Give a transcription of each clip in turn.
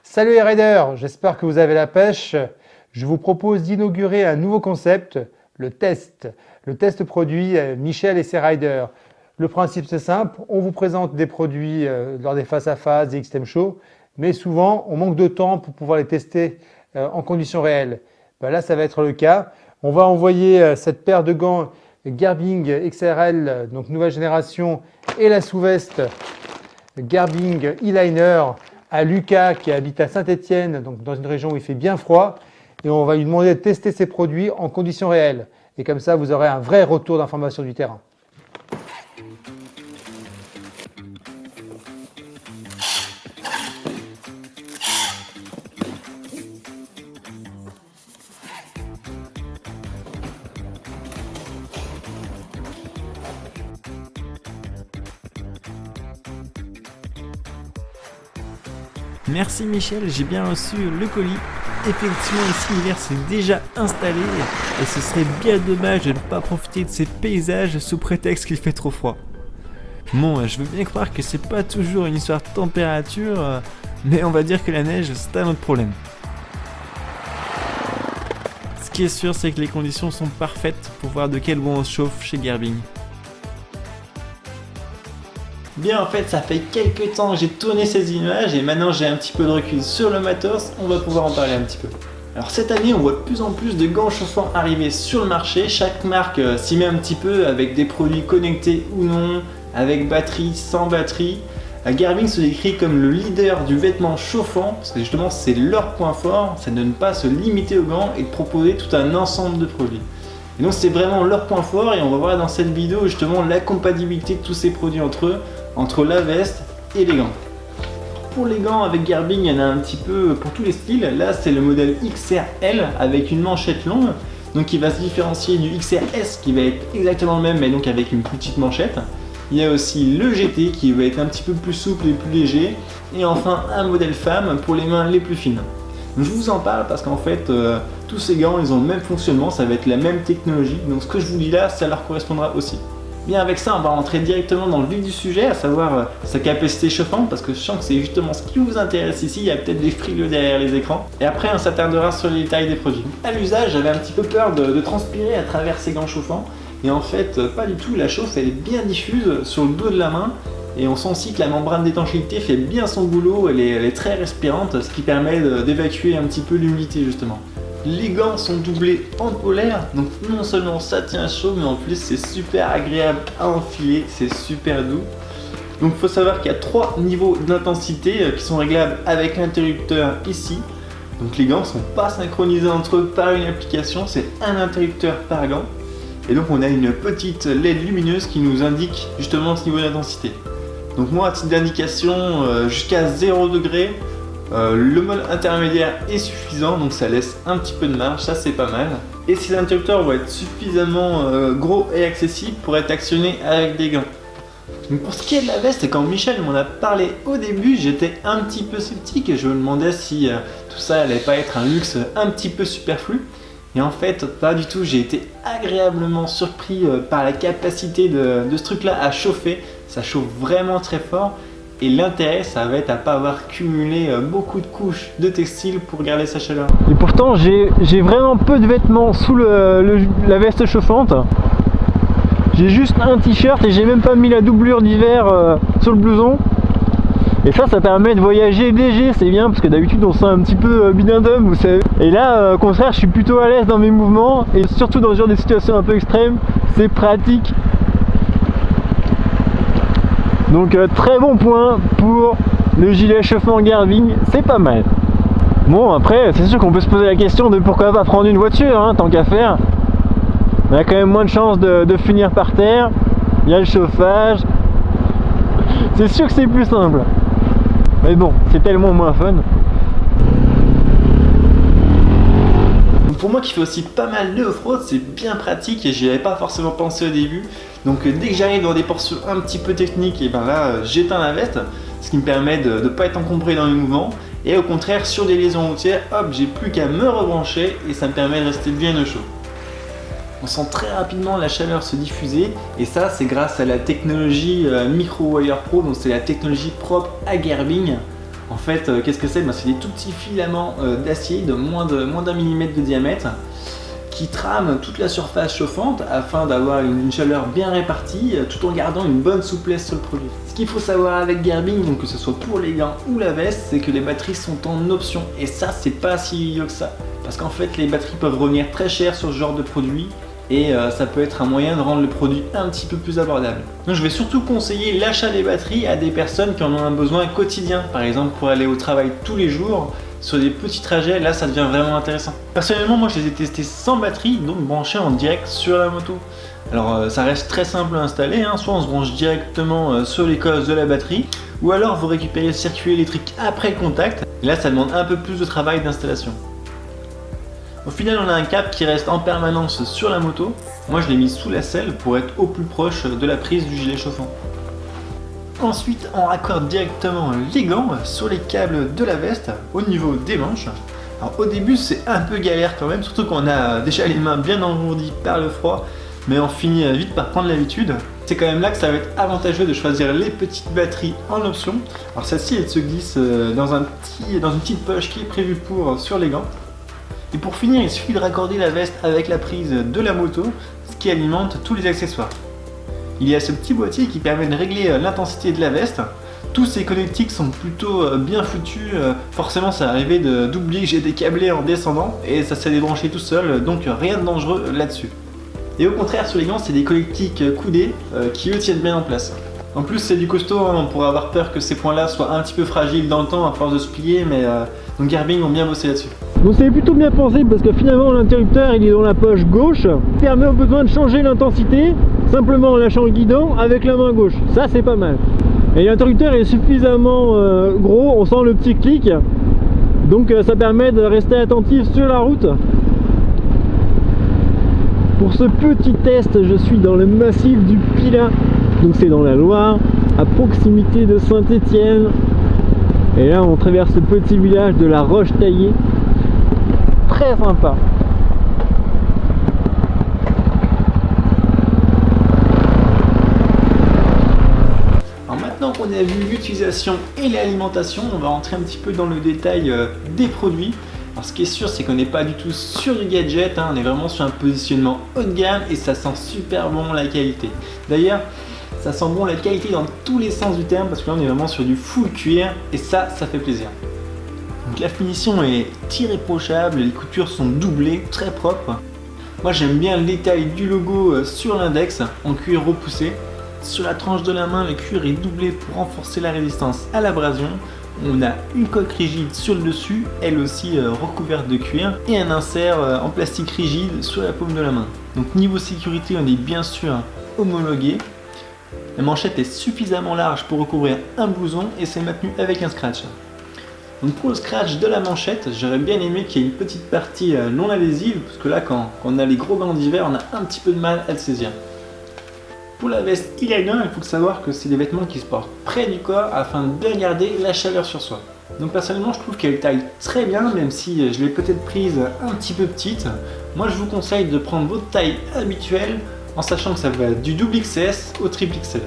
Salut les riders, j'espère que vous avez la pêche. Je vous propose d'inaugurer un nouveau concept, le test. Le test produit Michel et ses riders. Le principe c'est simple, on vous présente des produits lors des face-à-face, des XTM Show, mais souvent on manque de temps pour pouvoir les tester en conditions réelles. Là ça va être le cas. On va envoyer cette paire de gants Gerbing XRL, donc nouvelle génération, et la sous-veste Gerbing E-Liner à Lucas qui habite à Saint-Étienne, donc dans une région où il fait bien froid, et on va lui demander de tester ses produits en conditions réelles. Et comme ça, vous aurez un vrai retour d'information du terrain. Merci Michel, j'ai bien reçu le colis. Effectivement ici l'hiver s'est déjà installé et ce serait bien dommage de ne pas profiter de ces paysages sous prétexte qu'il fait trop froid. Bon, je veux bien croire que c'est pas toujours une histoire de température, mais on va dire que la neige c'est un autre problème. Ce qui est sûr c'est que les conditions sont parfaites pour voir de quel bois on se chauffe chez Gerbing. Bien en fait ça fait quelques temps que j'ai tourné ces images et maintenant j'ai un petit peu de recul sur le matos, on va pouvoir en parler un petit peu. Alors cette année on voit de plus en plus de gants chauffants arriver sur le marché, chaque marque s'y met un petit peu avec des produits connectés ou non, avec batterie, sans batterie. Gerbing se décrit comme le leader du vêtement chauffant parce que justement c'est leur point fort, c'est de ne pas se limiter aux gants et de proposer tout un ensemble de produits. Et donc c'est vraiment leur point fort et on va voir dans cette vidéo justement la compatibilité de tous ces produits entre eux, entre la veste et les gants. Pour les gants avec Gerbing, il y en a un petit peu pour tous les styles. Là c'est le modèle XRL avec une manchette longue, donc qui va se différencier du XRS qui va être exactement le même mais donc avec une plus petite manchette. Il y a aussi le GT qui va être un petit peu plus souple et plus léger. Et enfin un modèle femme pour les mains les plus fines. Je vous en parle parce qu'en fait tous ces gants ils ont le même fonctionnement, ça va être la même technologie, donc ce que je vous dis là ça leur correspondra aussi. Bien avec ça on va rentrer directement dans le vif du sujet, à savoir sa capacité chauffante parce que je sens que c'est justement ce qui vous intéresse ici, il y a peut-être des frileux derrière les écrans. Et après on s'attardera sur les détails des produits. À l'usage j'avais un petit peu peur de transpirer à travers ces gants chauffants et en fait pas du tout, la chauffe elle est bien diffuse sur le dos de la main. Et on sent aussi que la membrane d'étanchéité fait bien son boulot, elle est très respirante, ce qui permet d'évacuer un petit peu l'humidité justement. Les gants sont doublés en polaire, donc non seulement ça tient chaud, mais en plus c'est super agréable à enfiler, c'est super doux. Donc il faut savoir qu'il y a 3 niveaux d'intensité qui sont réglables avec l'interrupteur ici. Donc les gants ne sont pas synchronisés entre eux par une application, c'est un interrupteur par gant. Et donc on a une petite LED lumineuse qui nous indique justement ce niveau d'intensité. Donc moi à titre d'indication jusqu'à 0 degré, le mode intermédiaire est suffisant donc ça laisse un petit peu de marge, ça c'est pas mal. Et ces interrupteurs vont être suffisamment gros et accessibles pour être actionnés avec des gants. Donc pour ce qui est de la veste, quand Michel m'en a parlé au début, j'étais un petit peu sceptique et je me demandais si tout ça allait pas être un luxe un petit peu superflu. Et en fait, pas du tout, j'ai été agréablement surpris par la capacité de ce truc-là à chauffer. Ça chauffe vraiment très fort. Et l'intérêt, ça va être à pas avoir cumulé beaucoup de couches de textile pour garder sa chaleur. Et pourtant, j'ai vraiment peu de vêtements sous la veste chauffante. J'ai juste un t-shirt et j'ai même pas mis la doublure d'hiver sur le blouson. Et ça permet de voyager léger, c'est bien parce que d'habitude on se sent un petit peu bidindum, vous savez. Et là, au contraire, je suis plutôt à l'aise dans mes mouvements et surtout dans ce genre de situations un peu extrêmes, c'est pratique. Donc très bon point pour le gilet chauffant Gerbing, c'est pas mal. Bon après, c'est sûr qu'on peut se poser la question de pourquoi pas prendre une voiture, hein, tant qu'à faire. On a quand même moins de chances de finir par terre, il y a le chauffage. C'est sûr que c'est plus simple. Mais bon, c'est tellement moins fun. Pour moi qui fais aussi pas mal de off-road, c'est bien pratique et j'y avais pas forcément pensé au début. Donc dès que j'arrive dans des portions un petit peu techniques, et ben là j'éteins la veste, ce qui me permet de ne pas être encombré dans les mouvements. Et au contraire, sur des liaisons routières, hop, j'ai plus qu'à me rebrancher et ça me permet de rester bien au chaud. On sent très rapidement la chaleur se diffuser et ça c'est grâce à la technologie Micro Wire Pro, donc c'est la technologie propre à Gerbing. En fait, qu'est-ce que c'est? C'est des tout petits filaments d'acier de moins d'un millimètre de diamètre qui trament toute la surface chauffante afin d'avoir une chaleur bien répartie tout en gardant une bonne souplesse sur le produit. Ce qu'il faut savoir avec Gerbing, donc que ce soit pour les gants ou la veste, c'est que les batteries sont en option et ça c'est pas si idiot que ça parce qu'en fait les batteries peuvent revenir très cher sur ce genre de produit et ça peut être un moyen de rendre le produit un petit peu plus abordable. Donc je vais surtout conseiller l'achat des batteries à des personnes qui en ont un besoin quotidien, par exemple pour aller au travail tous les jours. Sur des petits trajets, là ça devient vraiment intéressant. Personnellement, moi je les ai testés sans batterie, donc branchés en direct sur la moto. Alors ça reste très simple à installer, soit on se branche directement sur les cosses de la batterie, ou alors vous récupérez le circuit électrique après le contact, et là ça demande un peu plus de travail d'installation. Au final on a un câble qui reste en permanence sur la moto. Moi je l'ai mis sous la selle pour être au plus proche de la prise du gilet chauffant. Ensuite, on raccorde directement les gants sur les câbles de la veste au niveau des manches. Alors au début c'est un peu galère quand même, surtout qu'on a déjà les mains bien engourdies par le froid, mais on finit vite par prendre l'habitude. C'est quand même là que ça va être avantageux de choisir les petites batteries en option. Alors celle-ci elle se glisse dans une petite poche qui est prévue pour sur les gants. Et pour finir, il suffit de raccorder la veste avec la prise de la moto, ce qui alimente tous les accessoires. Il y a ce petit boîtier qui permet de régler l'intensité de la veste. Tous ces connectiques sont plutôt bien foutus. Forcément, ça arrivait d'oublier que j'ai décablé en descendant et ça s'est débranché tout seul, donc rien de dangereux là-dessus. Et au contraire, sur les gants, c'est des connectiques coudés qui eux tiennent bien en place. En plus, c'est du costaud, on pourrait avoir peur que ces points-là soient un petit peu fragiles dans le temps à force de se plier, mais donc Gerbing ont bien bossé là-dessus. Donc c'est plutôt bien pensé parce que finalement l'interrupteur il est dans la poche gauche, permet au besoin de changer l'intensité simplement en lâchant le guidon avec la main gauche. Ça c'est pas mal. Et l'interrupteur est suffisamment gros, on sent le petit clic, donc ça permet de rester attentif sur la route. Pour ce petit test, je suis dans le massif du Pilat, donc c'est dans la Loire, à proximité de Saint-Étienne. Et là on traverse ce petit village de la Roche-Taillée. Très sympa. Alors maintenant qu'on a vu l'utilisation et l'alimentation, on va rentrer un petit peu dans le détail des produits. Alors ce qui est sûr, c'est qu'on n'est pas du tout sur du gadget, on est vraiment sur un positionnement haut de gamme et ça sent super bon la qualité. D'ailleurs, ça sent bon la qualité dans tous les sens du terme parce que là on est vraiment sur du full cuir et ça fait plaisir. Donc la finition est irréprochable, les coutures sont doublées, très propres. Moi j'aime bien le détail du logo sur l'index en cuir repoussé. Sur la tranche de la main, le cuir est doublé pour renforcer la résistance à l'abrasion. On a une coque rigide sur le dessus, elle aussi recouverte de cuir, et un insert en plastique rigide sur la paume de la main. Donc niveau sécurité, on est bien sûr homologué. La manchette est suffisamment large pour recouvrir un blouson et c'est maintenu avec un scratch. Donc pour le scratch de la manchette, j'aurais bien aimé qu'il y ait une petite partie non adhésive, parce que là quand on a les gros gants d'hiver, on a un petit peu de mal à le saisir. Pour la veste e-liner, il faut savoir que c'est des vêtements qui se portent près du corps afin de bien garder la chaleur sur soi. Donc personnellement je trouve qu'elle taille très bien, même si je l'ai peut-être prise un petit peu petite. Moi je vous conseille de prendre votre taille habituelle en sachant que ça va du double XS au triple XL.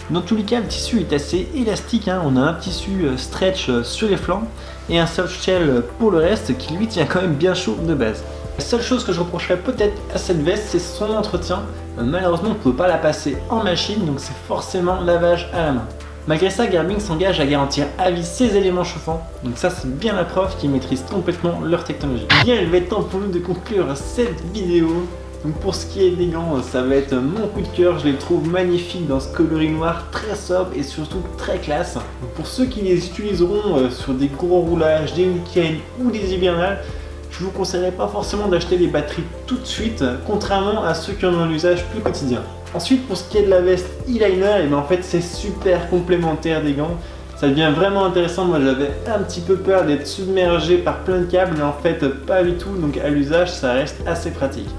Dans tous les cas, le tissu est assez élastique, on a un tissu stretch sur les flancs et un soft shell pour le reste qui lui tient quand même bien chaud de base. La seule chose que je reprocherais peut-être à cette veste, c'est son entretien. Malheureusement, on ne peut pas la passer en machine, donc c'est forcément lavage à la main. Malgré ça, Gerbing s'engage à garantir à vie ses éléments chauffants, donc ça c'est bien la preuve qu'ils maîtrisent complètement leur technologie. Bien, il va être temps pour nous de conclure cette vidéo. Donc pour ce qui est des gants, ça va être mon coup de cœur, je les trouve magnifiques dans ce coloris noir très sobre et surtout très classe. Donc pour ceux qui les utiliseront sur des gros roulages, des week-ends ou des hivernales, je vous conseillerais pas forcément d'acheter des batteries tout de suite, contrairement à ceux qui en ont un usage plus quotidien. Ensuite, pour ce qui est de la veste e-liner, et en fait c'est super complémentaire des gants. Ça devient vraiment intéressant. Moi j'avais un petit peu peur d'être submergé par plein de câbles, mais en fait pas du tout, donc à l'usage ça reste assez pratique.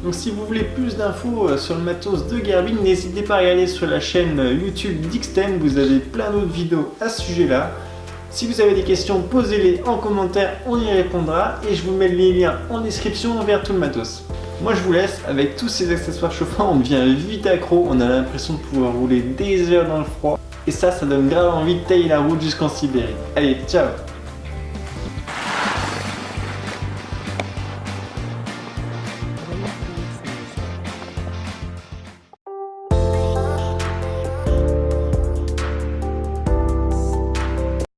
Donc si vous voulez plus d'infos sur le matos de Gerbing, n'hésitez pas à aller sur la chaîne YouTube d'Xten, vous avez plein d'autres vidéos à ce sujet-là. Si vous avez des questions, posez-les en commentaire, on y répondra et je vous mets les liens en description vers tout le matos. Moi je vous laisse, avec tous ces accessoires chauffants, on devient vite accro, on a l'impression de pouvoir rouler des heures dans le froid. Et ça donne grave envie de tailler la route jusqu'en Sibérie. Allez, ciao!